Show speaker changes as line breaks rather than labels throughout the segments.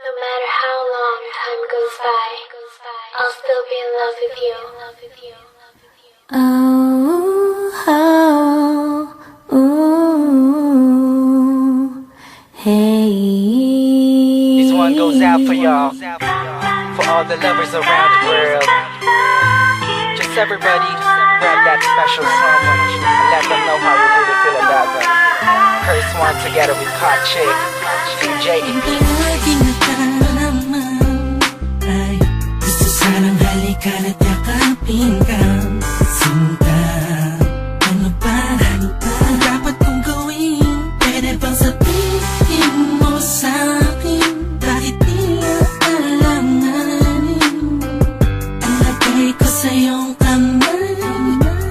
No matter how long time goes by, I'll still be in love with you.
Oh, oh, ooh, hey.
This one goes out for y'all, for all the lovers around the world. Just everybody grab that special someone and let them know how you really feel about them. Curse one together with Hot Chick, DJ EP.
Lagi naman ay gusto sanang halikan at yakapin ka. Sinta, ano ba ang dapat kong gawin? Pwede bang sabihin mo sa'kin? Bakit di alanganin? Ang lagay ko sa iyong kamay,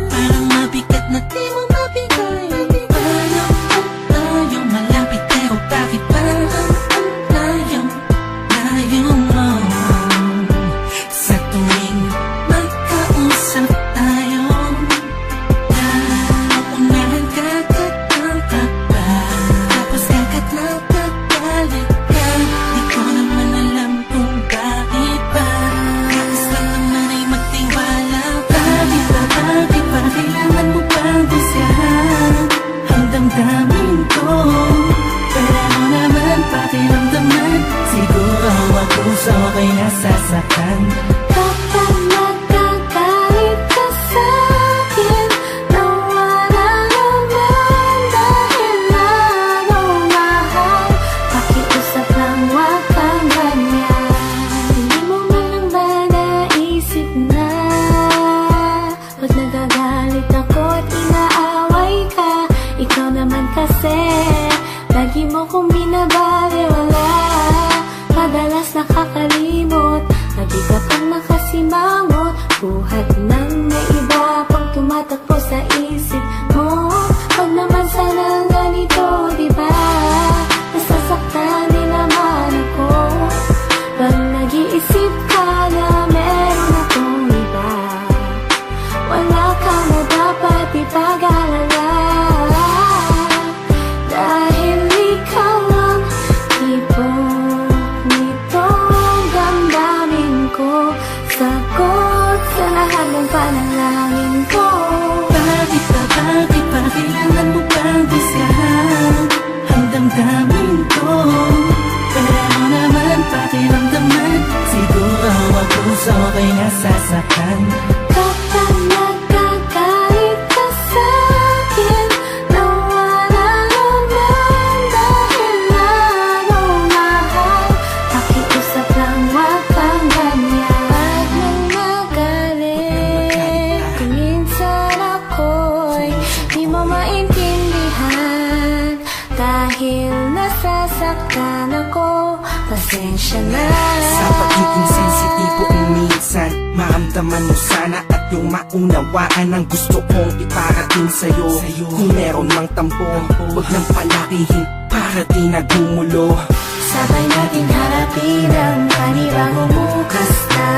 parang mabigat na di mo mabigay. Paano kung tayong malapit, pero bakit ba layo mo? Sa tuwing magkausap tayo, nauunahan kakatang ka pa, tapos kakat na kagalit ka. Di ko naman alam kung bakit ba. Tapos lang naman ay magtiwala pa. Bakit ba kailangan mo pang gusiyahan ang damdamin ko? Pero naman pakiramdaman, siguro ako sa ako'y nasasaktan.
Kapag nagkagalit ka sa'kin, nawala naman dahilan, oh mahal. Pakiusap lang, wag kang ganyan. Hindi mo man lang ba naisip na pag nagagalit ako at inaaway ka, ikaw naman kasi lagi mo kong binabaliwala. Madalas nakakalimot, lagi ka pang nakasimangot, buhat ng may iba pang tumatakbo sa isip mo. Wag naman sana ganito, diba? Nasasaktan din naman ako pag nag-iisip ka na meron akong iba. Wala ka na dapat ipag-alala, dahil ikaw ang tipong nitong damdamin ko, sagot sa lahat ng panalangin ko.
Bakit ba kailangan mo pang gusiyahan ang damdamin ko? Pero naman pakiramdaman, siguro ako sa ako'y nasasaktan.
Kapag nagkagalit ka sa'kin, nawala naman dahilan, oh mahal. Pakiusap lang, wag kang ganyan. Pag nagmagalit, kung minsan ako'y di mo maintindihan, dahil nasasaktan ako, pasensya na.
Sa pagiging sensitibo ang minsan, maramdaman mo sana at yung maunawaan ang gusto kong iparating sa'yo. Kung meron mang tampo, huwag nang palakihin para di nagumulo.
Sabay natin harapin ang panibagong bukas na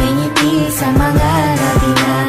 may ngiti sa mga labi na